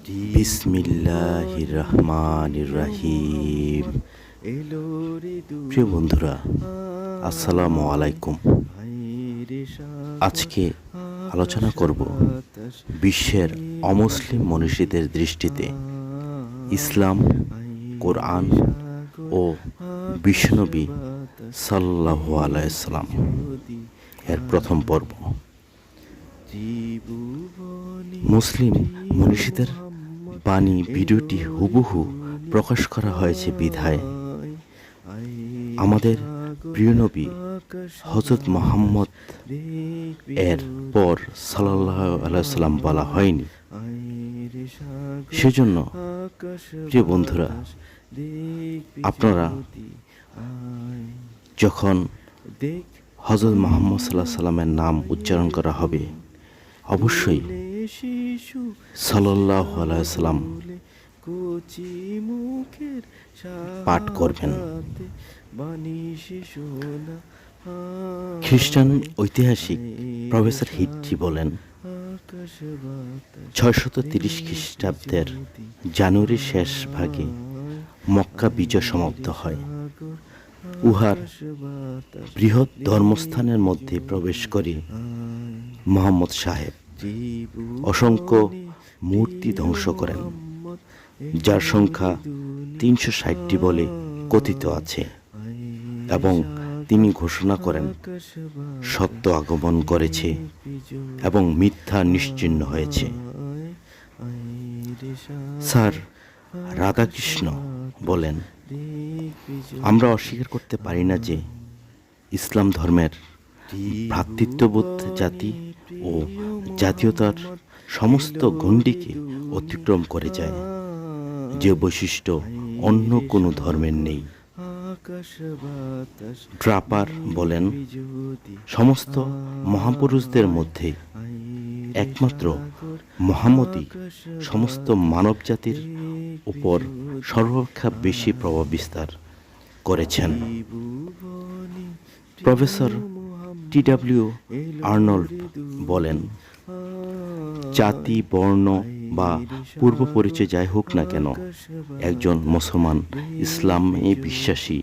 বিসমিল্লাহির রহমানির রহিম। প্রিয় বন্ধুরা, আসসালামু আলাইকুম। আজকে আলোচনা করব বিশ্বের অমুসলিম মনীষীদের দৃষ্টিতে ইসলাম, কোরআন ও বিশ্বনবী সাল্লাল্লাহু আলাইহি ওয়াসাল্লাম এর প্রথম পর্ব। মুসলিম মনীষীদের বাণী ভিডিওটি হুবহু প্রকাশ করা হয়েছে বিধায় আমাদের প্রিয় নবী হযরত মুহাম্মদ এর পর সাল্লাল্লাহু আলাইহি ওয়াসাল্লাম বলা হয়নি। সেজন্য প্রিয় বন্ধুরা, আপনারা যখন হযরত মুহাম্মদ সাল্লাল্লাহু আলাইহি ওয়াসাল্লামের নাম উচ্চারণ করা হবে, অবশ্যই সাল্লাল্লাহু আলাইহি ওয়াসাল্লাম পাঠ করবেন। খ্রিস্টান ঐতিহাসিক প্রফেসর হিটজি বলেন, 630 খ্রিস্টাব্দের জানুয়ারির শেষ ভাগে মক্কা বিজয় সমাপ্ত হয়। উহার বৃহৎ ধর্মস্থানের মধ্যে প্রবেশ করে মুহাম্মদ সাহেব অসংখ্য মূর্তি ধ্বংস করেন, যার সংখ্যা 360টি বলে কথিত আছে, এবং তিনি ঘোষণা করেন সত্য আগমন করেছে এবং মিথ্যা নিশ্চিহ্ন হয়েছে। স্যার রাধাকৃষ্ণ বলেন, আমরা অস্বীকার করতে পারি না যে ইসলাম ধর্মের ভ্রাতৃত্ববোধ জাতি ও জাতীয়তার সমস্ত গণ্ডিকে অতিক্রম করে যায়, যে বৈশিষ্ট্য অন্য কোনো ধর্মের নেই। ড্রাপার বলেন, সমস্ত মহাপুরুষদের মধ্যে একমাত্র মুহাম্মদই সমস্ত মানব জাতির উপর সর্বাপেক্ষা বেশি প্রভাব বিস্তার করেছেন। প্রফেসর টি.ডব্লিউ. আর্নল্ড বলেন, জাতি, বর্ণ বা পূর্ব পরিচয় যাই হোক না কেন, একজন মুসলমান ইসলামে বিশ্বাসী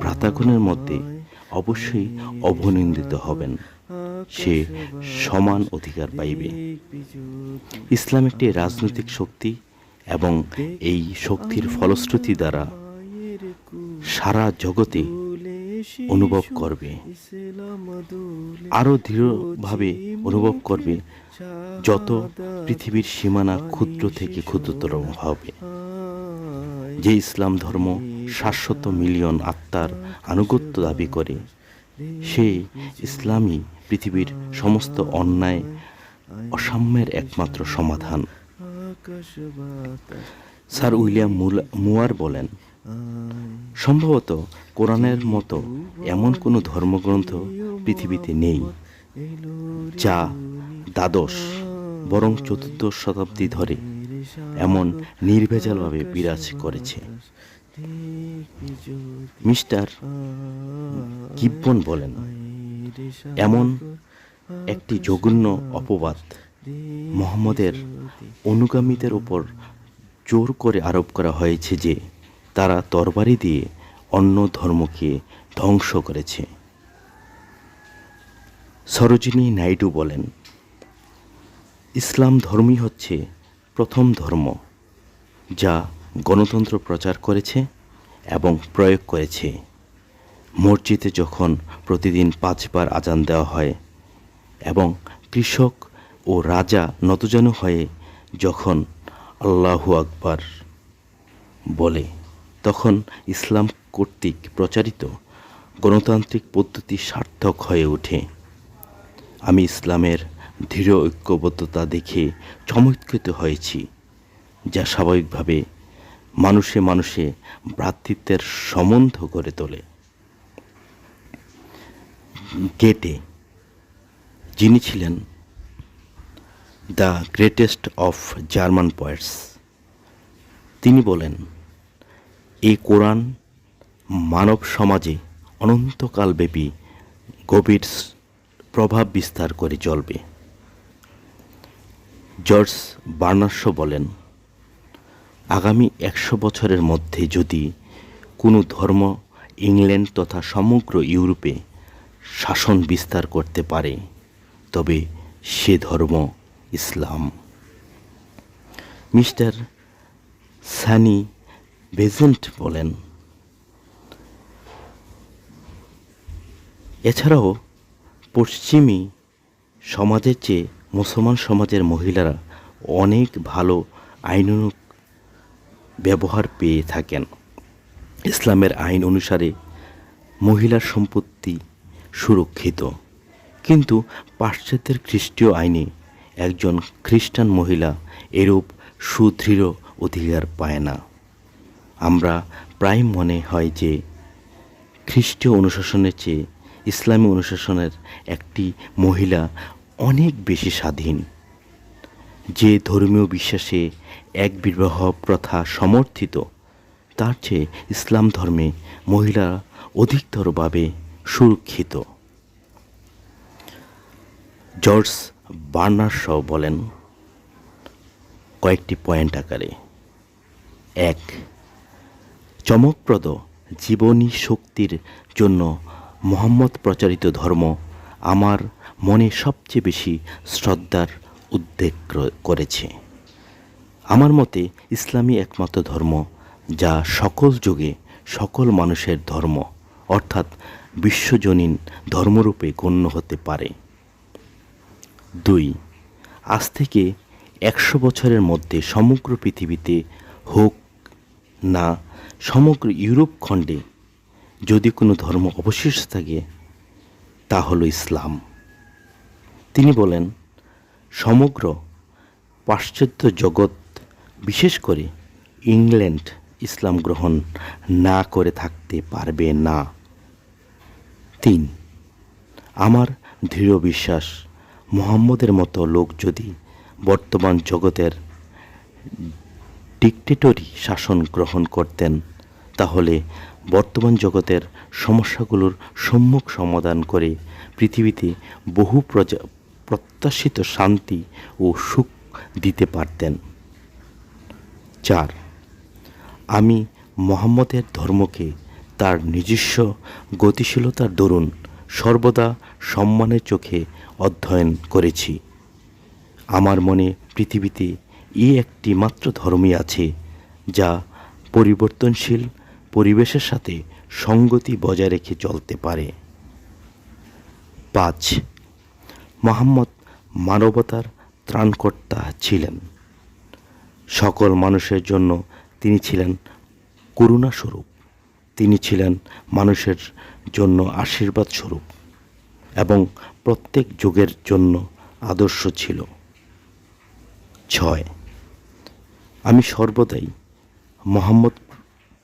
ভ্রাতাগণের মধ্যে অবশ্যই অভিনন্দিত হবেন, সে সমান অধিকার পাইবে। ইসলাম একটি রাজনৈতিক শক্তি এবং এই শক্তির ফলশ্রুতি দ্বারা সারা জগতে অনুভব করবে, আরো দৃঢ়ভাবে অনুভব করবে যত পৃথিবীর সীমানা ক্ষুদ্র থেকে ক্ষুদ্রতর হবে। যে ইসলাম ধর্ম 700 মিলিয়ন আত্মার আনুগত্য দাবি করে, সেই ইসলামই পৃথিবীর সমস্ত অন্যায় অসাম্যের একমাত্র সমাধান। স্যার উইলিয়াম মুয়ার বলেন, সম্ভবত কোরআনের মতো এমন কোনো ধর্মগ্রন্থ পৃথিবীতে নেই যা দ্বাদশ বরং 14 শতাব্দী ধরে এমন নির্ভেজালভাবে বিরাজ করেছে। মিস্টার গিবন বলেন, এমন একটি জঘন্য অপবাদ মুহাম্মদের অনুগামীদের উপর জোর করে আরোপ করা হয়েছে যে তারা তরবারি দিয়ে অন্য ধর্মকে ধ্বংস করেছে। সরোজিনী নাইডু বলেন, ইসলাম ধর্মই হচ্ছে প্রথম ধর্ম যা গণতন্ত্র প্রচার করেছে এবং প্রয়োগ করেছে। মসজিদে যখন প্রতিদিন 5 বার আজান দেওয়া হয় এবং কৃষক ও রাজা নতজানু হয়ে যখন আল্লাহু আকবার বলে, তখন ইসলাম কর্তৃক প্রচারিত গণতান্ত্রিক পদ্ধতি সার্থক হয়ে ওঠে। আমি ইসলামের দৃঢ় ঐক্যবদ্ধতা দেখে চমৎকৃত হয়েছি, যা স্বাভাবিকভাবে মানুষে মানুষে ভ্রাতৃত্বের সম্বন্ধ গড়ে তোলে। গেটে, যিনি ছিলেন the greatest of German poets, তিনি বলেন, এই কোরআন মানব সমাজে অনন্তকালব্যাপী গভীর প্রভাব বিস্তার করে চলবে। জর্জ বার্নার্স বলেন, আগামী 100 বছরের মধ্যে যদি কোনো ধর্ম ইংল্যান্ড তথা সমগ্র ইউরোপে শাসন বিস্তার করতে পারে তবে সে ধর্ম ইসলাম। মিস্টার সানি বেজেন্ট বলেন, এছাড়াও পশ্চিমী সমাজের চেয়ে মুসলমান সমাজের মহিলারা অনেক ভালো আইনানুগ ব্যবহার পেয়ে থাকেন। ইসলামের আইন অনুসারে মহিলার সম্পত্তি সুরক্ষিত, কিন্তু পাশ্চাত্যের খ্রিস্টীয় আইনে একজন খ্রিস্টান মহিলা এরূপ সুদৃঢ় অধিকার পায় না। আমরা প্রায় মনে হয় যে খ্রিস্টীয় অনুশাসনের চেয়ে ইসলামী অনুশাসনের একটি মহিলা অনেক বেশি স্বাধীন। যে ধর্মীয় বিশ্বাসে এক বিবাহ প্রথা সমর্থিত, তার চেয়ে ইসলাম ধর্মে মহিলা অধিকতরভাবে সুরক্ষিত। জর্জ বার্নার্ড শ বলেন কয়েকটি পয়েন্ট আকারে। 1. চমকপ্রদ জীবনী শক্তির জন্য মুহাম্মদ প্রচারিত ধর্ম আমার মনে সবচেয়ে বেশি শ্রদ্ধার উদ্বেগ করেছে। আমার মতে ইসলামই একমাত্র ধর্ম যা সকল যুগে সকল মানুষের ধর্ম অর্থাৎ বিশ্বজনীন ধর্মরূপে গণ্য হতে পারে। 2. আজ থেকে 100 বছরের মধ্যে সমগ্র পৃথিবীতে হোক না সমগ্র ইউরোপ খণ্ডে যদি কোনো ধর্ম অবশিষ্ট থাকে তা হলো ইসলাম। তিনি বলেন, সমগ্র পাশ্চাত্য জগৎ বিশেষ করে ইংল্যান্ড ইসলাম গ্রহণ না করে থাকতে পারবে না। 3. আমার দৃঢ় বিশ্বাস মুহাম্মদের মতো লোক যদি বর্তমান জগতের ডিক্টেটরি শাসন গ্রহণ করতেন তাহলে বর্তমান জগতের সমস্যাগুলোর সম্মুখ সমাধান করে পৃথিবীতে বহু প্রত্যাশিত শান্তি ও সুখ দিতে পারতেন। 4. আমি মুহাম্মদের ধর্মকে তার নিজস্ব গতিশীলতার দরুন সর্বদা সম্মানের চোখে অধ্যয়ন করেছি। আমার মনে পৃথিবীতে একটি মাত্র ধর্মই আছে যা পরিবর্তনশীল পরিবেশের সাথে সঙ্গতি বজায় রেখে চলতে পারে। 5. মুহাম্মদ মানবতার ত্রাণকর্তা ছিলেন। সকল মানুষের জন্য তিনি ছিলেন করুণা স্বরূপ, তিনি ছিলেন মানুষের জন্য আশীর্বাদ স্বরূপ এবং প্রত্যেক যুগের জন্য আদর্শ ছিল। 6. আমি সর্বদাই মুহাম্মদ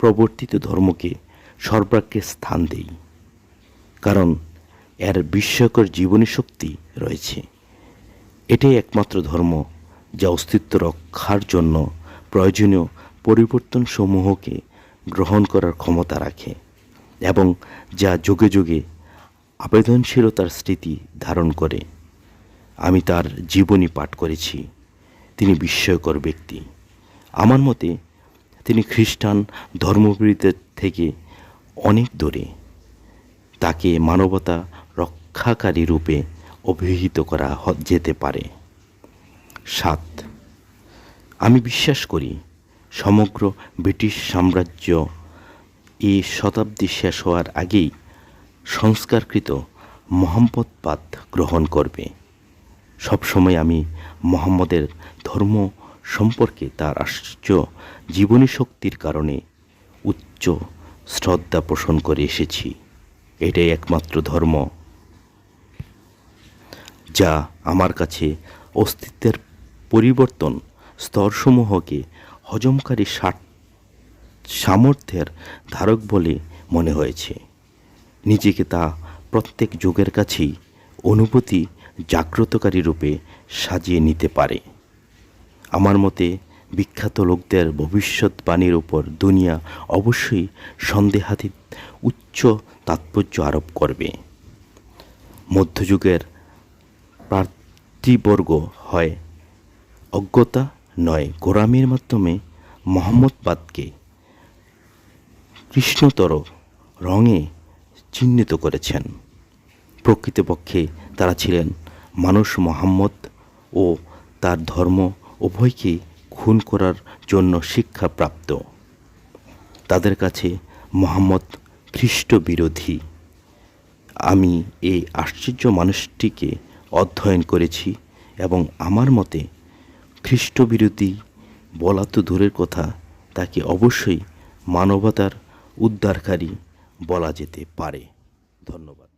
প্রবর্তিত ধর্মকে সর্বাগ্রে স্থান দেই, কারণ এর বিস্ময়কর জীবনী শক্তি রয়েছে। এটাই একমাত্র ধর্ম যা অস্তিত্ব রক্ষার জন্য প্রয়োজনীয় পরিবর্তনসমূহকে গ্রহণ করার ক্ষমতা রাখে এবং যা যুগে যুগে আবেদনশীলতার স্মৃতি ধারণ করে। আমি তার জীবনী পাঠ করেছি। তিনি বিস্ময়কর ব্যক্তি। আমার মতে তিনি খ্রিস্টান ধর্মবিরোধীদের থেকে অনেক দূরে। তাকে মানবতা রক্ষাকারী রূপে অভিহিত করা যেতে পারে। 7. আমি বিশ্বাস করি সমগ্র ব্রিটিশ সাম্রাজ্য এই শতাব্দী শেষ হওয়ার আগেই সংস্কারকৃত মুহাম্মদবাদ গ্রহণ করবে। সবসময় আমি মুহাম্মদের ধর্ম সম্পর্কে তার আশ্চর্য জীবনী শক্তির কারণে উচ্চ শ্রদ্ধা পোষণ করে এসেছি। এটাই একমাত্র ধর্ম যা আমার কাছে অস্তিত্বের পরিবর্তন স্তরসমূহকে হজমকারী সামর্থ্যের ধারক বলে মনে হয়েছে। নিজেকে তা প্রত্যেক যুগের কাছেই অনুভূতি জাগ্রতকারী রূপে সাজিয়ে নিতে পারে। আমার মতে বিখ্যাত লোকদের ভবিষ্যৎবাণীর উপর দুনিয়া অবশ্যই সন্দেহাতীত উচ্চ তাৎপর্য আরোপ করবে। মধ্যযুগের প্রার্থীবর্গ হয় অজ্ঞতা নয় গোঁড়ামির মাধ্যমে মোহাম্মদবাদকে কৃষ্ণতর রঙে চিহ্নিত করেছেন। প্রকৃতপক্ষে তারা ছিলেন মানুষ মোহাম্মদ ও তার ধর্ম উভয়কে খুন করার জন্য শিক্ষাপ্রাপ্ত। তাদের কাছে মোহাম্মদ খ্রিস্ট বিরোধী। আমি এই আশ্চর্য মানুষটিকে অধ্যয়ন করেছি এবং আমার মতে খ্রিস্ট বিরোধী বলা তো দূরের কথা, তাকে অবশ্যই মানবতার উদ্ধারকারী বলা যেতে পারে। ধন্যবাদ।